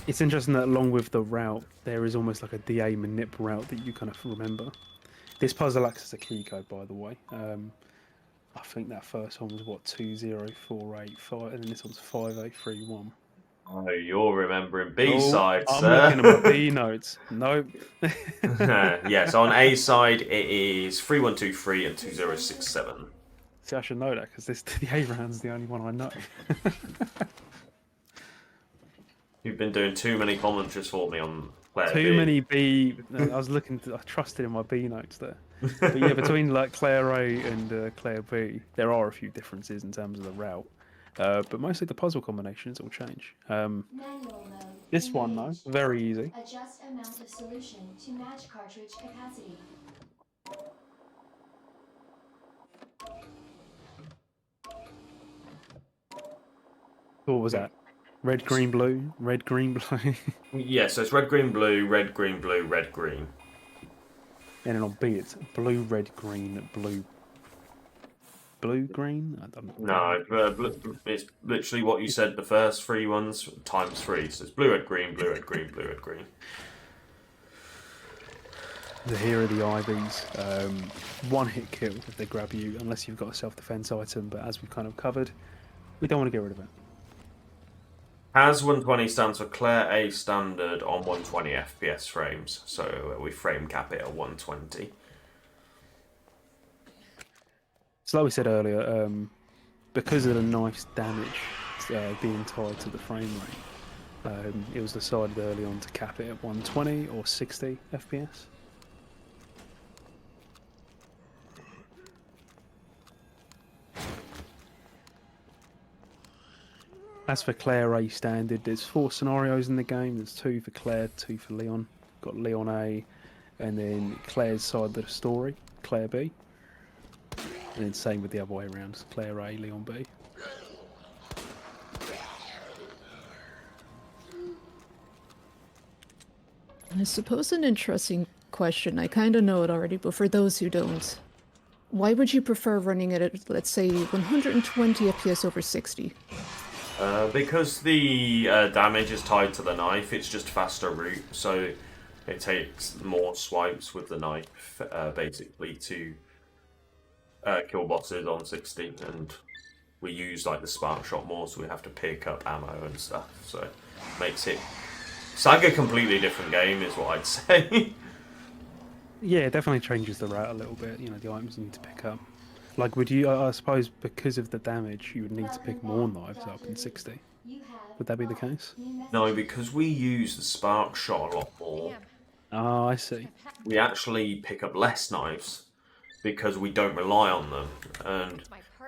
It's interesting that along with the route, there is almost like a DA manip route that you kind of remember. This puzzle acts as a key code, by the way. I think that first one was, 20485, and then this one's 5831. Oh, you're remembering B-sides, I'm sir. looking at my B notes. Nope. Yeah, so on A side, it is 3123 and 2067. See, I should know that because the A round's the only one I know. You've been doing too many commentaries for me on Claire Too B. many B. I was looking. I trusted in my B notes there. But yeah, between like Claire A and Claire B, there are a few differences in terms of the route. But mostly the puzzle combinations will change. Manual mode. This one though, Engaged. very easy. Adjust amount of solution to match cartridge capacity. What was that? Red, green, blue. Red, green, blue. Yeah, so it's red, green, blue, red, green, blue, red, green. And then on B, it's blue, red, green, blue, blue, green. No, it's literally what you said. The first three ones times three. So it's blue, red, green, blue, red, green, blue, red, green. Here are the IVs. One hit kill if they grab you, unless you've got a self-defense item. But as we've kind of covered, we don't want to get rid of it. HAS 120 stands for Claire A standard on 120 FPS frames. So we frame cap it at 120. So like we said earlier, because of the knife's damage being tied to the frame rate, it was decided early on to cap it at 120 or 60 FPS. As for Claire A standard, there's 4 scenarios in the game. There's 2 for Claire, 2 for Leon. Got Leon A, and then Claire's side of the story, Claire B. And then same with the other way around, Claire A, Leon B. I suppose an interesting question. I kind of know it already, but for those who don't, why would you prefer running it at, let's say, 120 FPS over 60? Because the damage is tied to the knife, it's just faster route, so it takes more swipes with the knife, basically, to kill bosses on 60, and we use like the spark shot more, so we have to pick up ammo and stuff, so it makes it... It's like a completely different game, is what I'd say. Yeah, it definitely changes the route a little bit, you know, the items you need to pick up. Like, would you, I suppose, because of the damage, you would need to pick more knives up in 60. Would that be the case? No, because we use the spark shot a lot more, Oh, I see. we actually pick up less knives, because we don't rely on them, and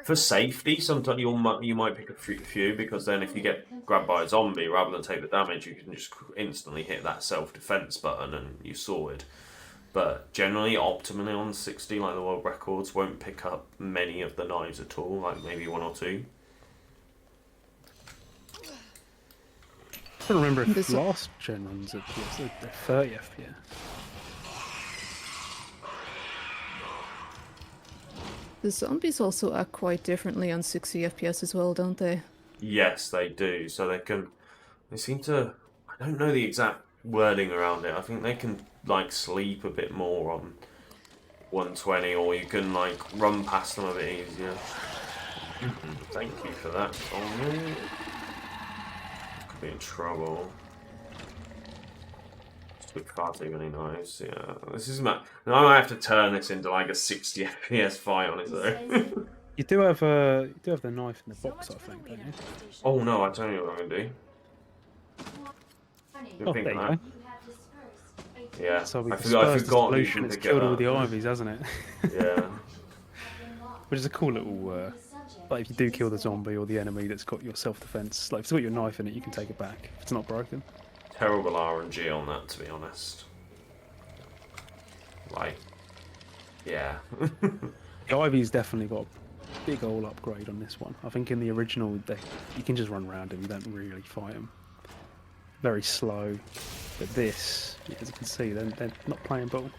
for safety, sometimes you might pick a few, because then if you get grabbed by a zombie, rather than take the damage, you can just instantly hit that self-defense button and you're sorted. But generally, optimally on 60, like the world records, won't pick up many of the knives at all, like maybe 1 or 2. I don't remember if This- last gen runs at 30 FPS. The zombies also act quite differently on 60 FPS as well, don't they? Yes, they do. So they seem to, I don't know the exact wording around it. I think they can like sleep a bit more on 120, or you can like run past them a bit easier. Thank you for that, Tommy. Could be in trouble. With far too many knives, yeah. This is now I might have to turn this into like a 60 FPS fight on its own. You do have the knife in the box, I think, don't you? Oh no, I tell you what I'm gonna do. You Oh, think there you that? go. Yeah, So we I dispersed the forgot you solution. can It's pick it killed all up. the ivies, hasn't it? Yeah. Which is a cool little. Like if you do kill the zombie or the enemy that's got your self-defense, like if it's got your knife in it, you can take it back if it's not broken. Terrible RNG on that, to be honest. Like, yeah. The ivy's definitely got a big old upgrade on this one. I think in the original, you can just run around them. You don't really fight them. Very slow. But this, as you can see, they're not playing ball.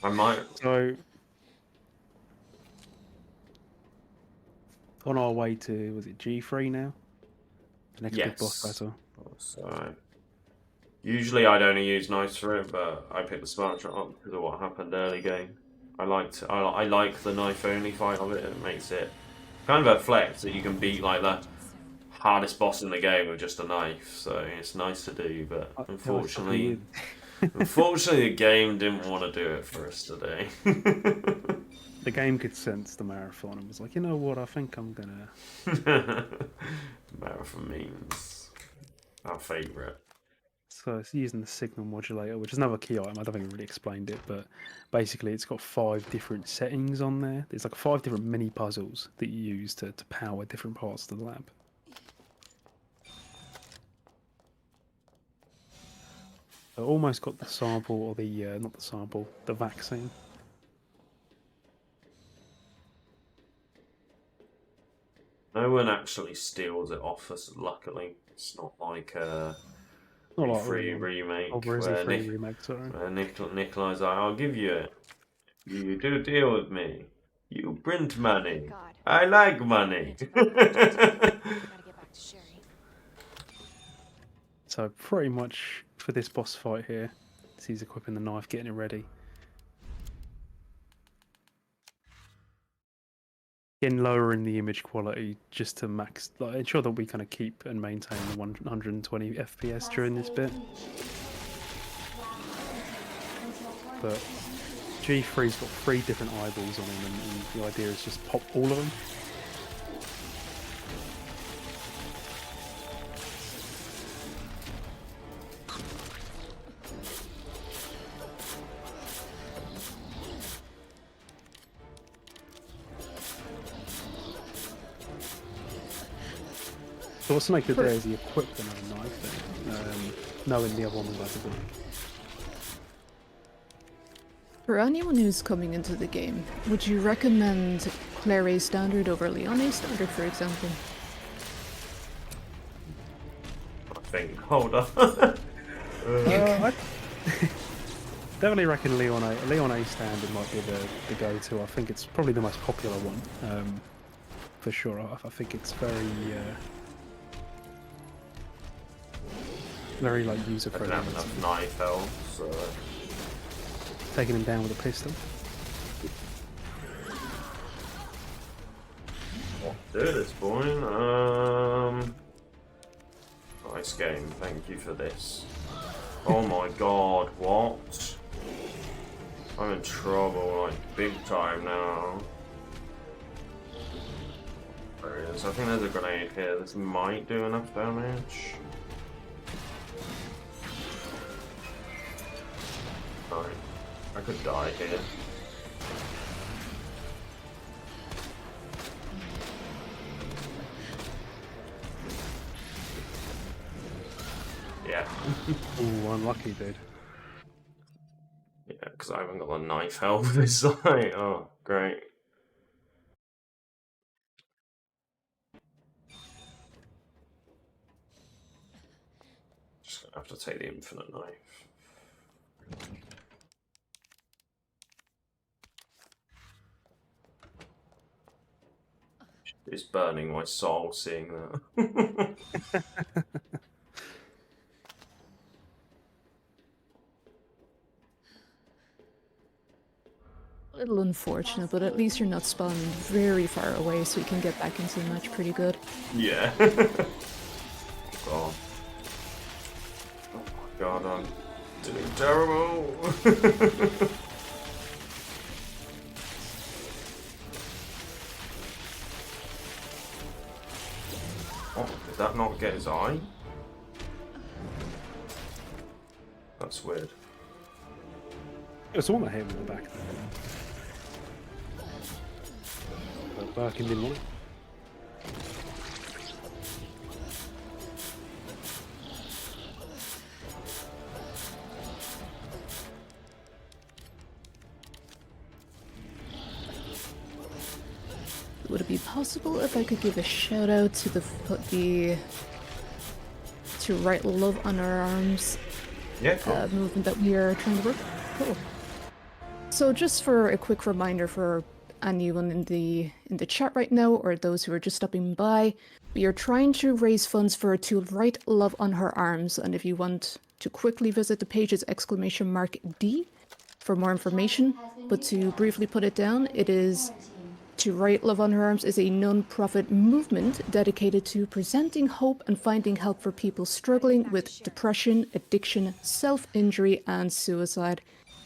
I might. So, on our way to, was it G3 now? The next big boss Yes. battle. So, usually I'd only use knives for it, but I picked the smart shot up because of what happened early game. I like the knife only fight of it. It makes it kind of a flex that you can beat like the hardest boss in the game with just a knife. So it's nice to do, but unfortunately, unfortunately the game didn't want to do it for us today. The game could sense the marathon and was like, you know what, I think I'm gonna... Marathon memes. Our favourite. So it's using the signal modulator, which is another key item. I don't think we really explained it, but basically it's got 5 different settings on there. There's like 5 different mini puzzles that you use to power different parts of the lab. I almost got the sample, or the not the sample, the vaccine. No one actually steals it off us, luckily. It's not like Not like free Remake. remake Oh, where is he where free remake? Sorry. Nikolai's like, I'll give you it. You do a deal with me. You print money. God. I like money. Gotta get back to Sherry. So pretty much for this boss fight here, he's equipping the knife, getting it ready. Again, lowering the image quality just to max, like ensure that we kind of keep and maintain the 120 FPS during this bit. But G3's got 3 different eyeballs on him, and the idea is just pop all of them. So what Snake did there is he equipped another knife then, knowing the other one was about to be. For anyone who's coming into the game, would you recommend Claire Standard over Leone Standard, for example? I think. Hold on. I definitely reckon Leon A Standard might be the go-to. I think it's probably the most popular one, for sure. I think it's very like user I don't friendly. have enough knife health, so. Taking him down with a pistol. What to do this point? Nice game, thank you for this. Oh my god, what? I'm in trouble, like, big time now. There it is. I think there's a grenade here. This might do enough damage. No. I could die here. Yeah. Ooh, unlucky, dude. Yeah, because I haven't got the knife health this side. Oh, great. Just gonna have to take the infinite knife. It's burning my soul seeing that. A little unfortunate, but at least you're not spawned very far away, so you can get back into the match pretty good. Yeah. God. Oh my god, I'm doing terrible. Oh, did that not get his eye? That's weird. It was the one that hit him in the back there. But Birkin didn't want it. Would it be possible if I could give a shout out to to write love on our arms Yeah, cool. movement that we are trying to work? Cool. So just for a quick reminder for anyone in the chat right now, or those who are just stopping by, we are trying to raise funds to write love on her arms, and if you want to quickly visit the page, it's !D for more information. But to briefly put it down, it is To Write Love on Her Arms is a non-profit movement dedicated to presenting hope and finding help for people struggling with depression, addiction, self-injury, and suicide.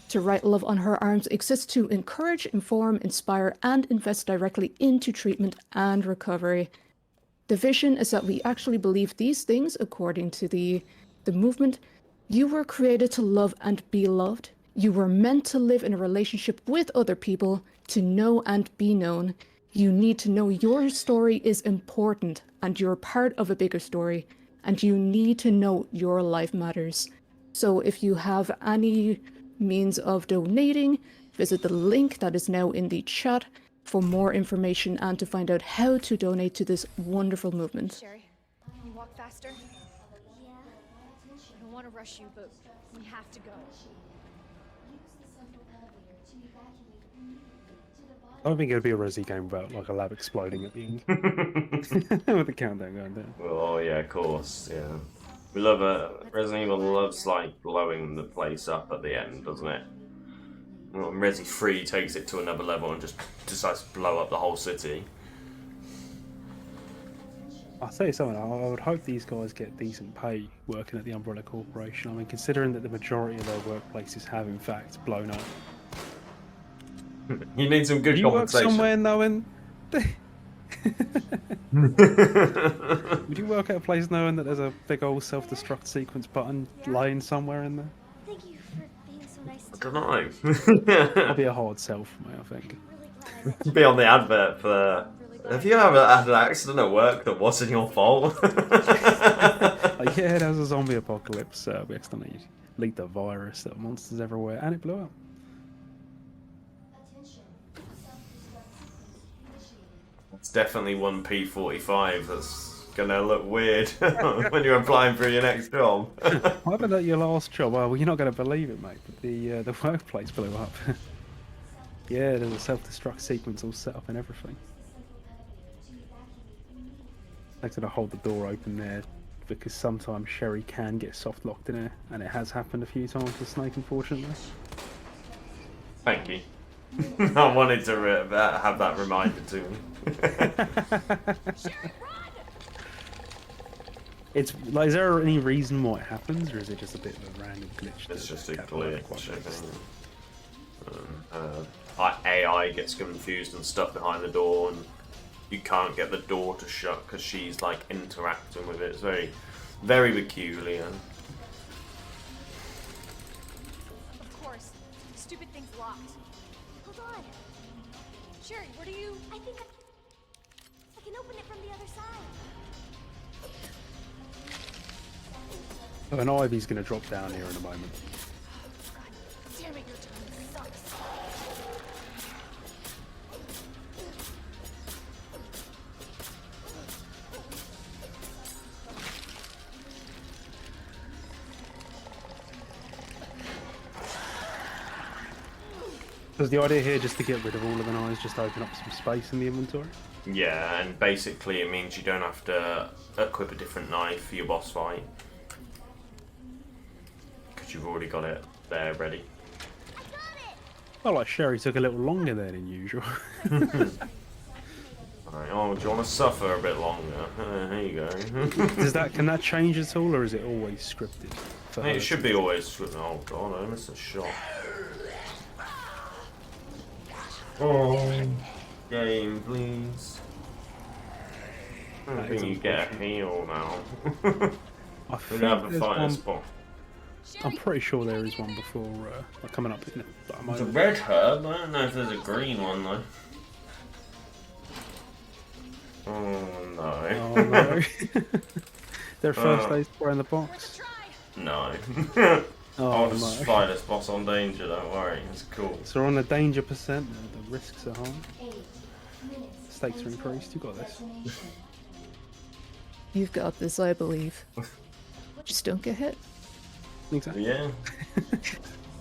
To Write Love on Her Arms exists to encourage, inform, inspire, and invest directly into treatment and recovery. The vision is that we actually believe these things, according to the movement. You were created to love and be loved. You were meant to live in a relationship with other people, to know and be known. You need to know your story is important and you're part of a bigger story, and you need to know your life matters. So if you have any means of donating, visit the link that is now in the chat for more information and to find out how to donate to this wonderful movement. Sherry, can you walk faster? I don't want to rush you, but we have to go. I don't think it'd be a Resi game without like a lab exploding at the end with the countdown going down. Oh yeah, of course. Yeah, we love Resident Evil loves like blowing the place up at the end, doesn't it? Well, Resi 3 takes it to another level and just decides to blow up the whole city. I'll tell you something, I would hope these guys get decent pay working at the Umbrella Corporation. I mean, considering that the majority of their workplaces have in fact blown up. You need some good Do you work compensation. somewhere knowing... Would you work at a place knowing that there's a big old self-destruct sequence button lying somewhere in there? Thank you for being so nice I to don't know. That'd be a hard sell for me, I think. I'm really glad I met Be on the advert for. Have you ever had an accident at work that wasn't your fault? Like, yeah, there was a zombie apocalypse. We accidentally leaked a virus that monsters everywhere, and it blew up. It's definitely one P45 that's gonna look weird when you're applying for your next job. What happened at your last job? Well, you're not going to believe it, mate, but the workplace blew up. Yeah, there's a self-destruct sequence all set up and everything. I had to hold the door open there because sometimes Sherry can get soft locked in there, and it has happened a few times with Snake, unfortunately. Thank you. I wanted to have that reminded to me. It's like, is there any reason why it happens, or is it just a bit of a random glitch? It's that just a Capcom glitch. quite fixed? AI gets confused and stuck behind the door, and you can't get the door to shut because she's like interacting with it. It's very, very peculiar. Of course. Stupid thing's locked. Hold on. Sherry, where do you... I think I can open it from the other side. So an Ivy's going to drop down here in a moment. God damn it, your timing sucks. So is the idea here just to get rid of all of the knives, just to open up some space in the inventory? Yeah, and basically it means you don't have to equip a different knife for your boss fight. Because you've already got it there ready. Well, like Sherry took a little longer there than usual. Alright, oh, do you want to suffer a bit longer? Here you go. Can that change at all, or is it always scripted? for Hey, her? it should be always... Oh god, I missed a shot. Oh, game, please. I That think is you get a unfortunate. heal now. I We think have the there's fighter one. spot. I'm pretty sure there is one before like coming up in a There's a moment. red herb, I don't know if there's a green one though. Oh no. Oh no! Their first Oh. aid spray in the box. No. Oh I'll no! just fight this boss on danger, don't worry, it's cool. So we're on the danger percent. The risks are high. 8 minutes. Stakes are increased. You got this. Destination. You've got this, I believe. Just don't get hit. Exactly. Yeah.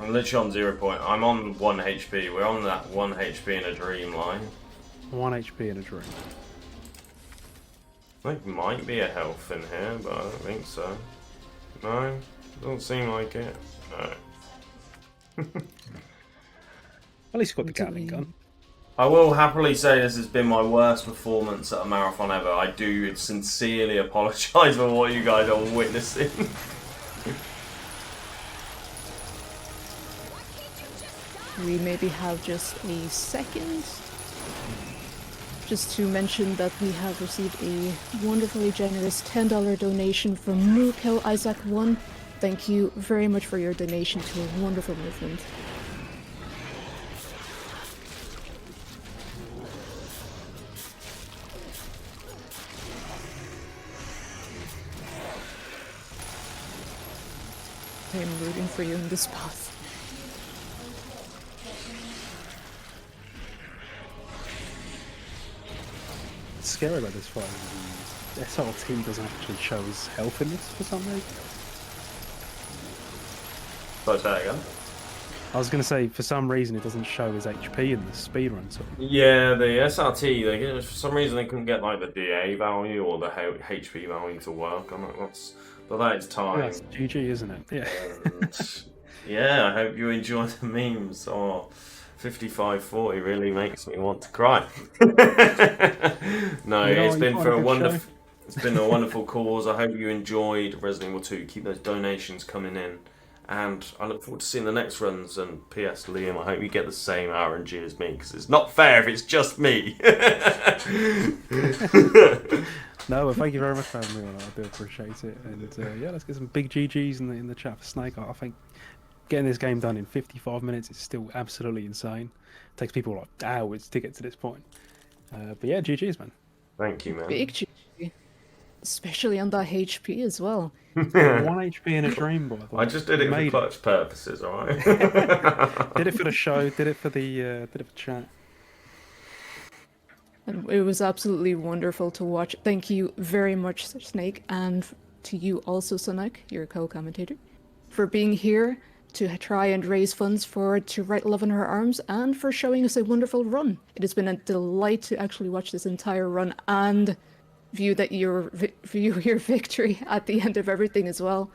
I'm literally on 0 point. I'm on 1 HP. We're on that 1 HP in a dream line. 1 HP in a dream. There might be a health in here, but I don't think so. No, doesn't seem like it. No. At least you got the Do Gatling we- gun. I will happily say this has been my worst performance at a marathon ever. I do sincerely apologise for what you guys are witnessing. We maybe have just a second. Just to mention that we have received a wonderfully generous $10 donation from Mookel Isaac 1. Thank you very much for your donation to a wonderful movement. rooting for you in this spot. It's scary about this fight. The SRT doesn't actually show his health in this for some reason. Sorry, say that again. I was going to say, for some reason, it doesn't show his HP in the speedrun. So Yeah, the SRT, for some reason they couldn't get like the DA value or the HP value to work on it. But that is time. that's GG, isn't it? Yeah. And, yeah, I hope you enjoy the memes. Oh, 5540 really makes me want to cry. No, it's been for a wonderful. It's been a wonderful cause. I hope you enjoyed Resident Evil 2. Keep those donations coming in. And I look forward to seeing the next runs. And P.S. Liam, I hope you get the same RNG as me, because it's not fair if it's just me. No, well, thank you very much for having me on. I do appreciate it. And yeah, let's get some big GGs in the chat for Snake. I think getting this game done in 55 minutes is still absolutely insane. It takes people like hours to get to this point. But yeah, GGs, man. Thank you, man. Big GG. Especially on that HP as well. 1 HP in a dream, by the way. I just did it for clutch purposes, alright? Did it for the show, did it for chat. And it was absolutely wonderful to watch. Thank you very much, Snake, and to you also, Sonic, your co-commentator, for being here to try and raise funds for To Right Love in Her Arms, and for showing us a wonderful run. It has been a delight to actually watch this entire run and view your victory at the end of everything as well.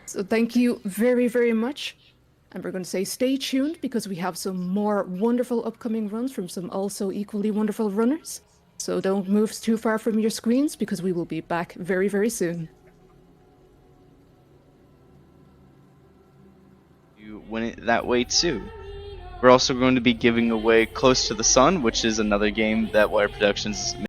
So thank you very, very much. And we're going to say stay tuned, because we have some more wonderful upcoming runs from some also equally wonderful runners. So don't move too far from your screens, because we will be back very, very soon. You win it that way too. We're also going to be giving away Close to the Sun, which is another game that Wire Productions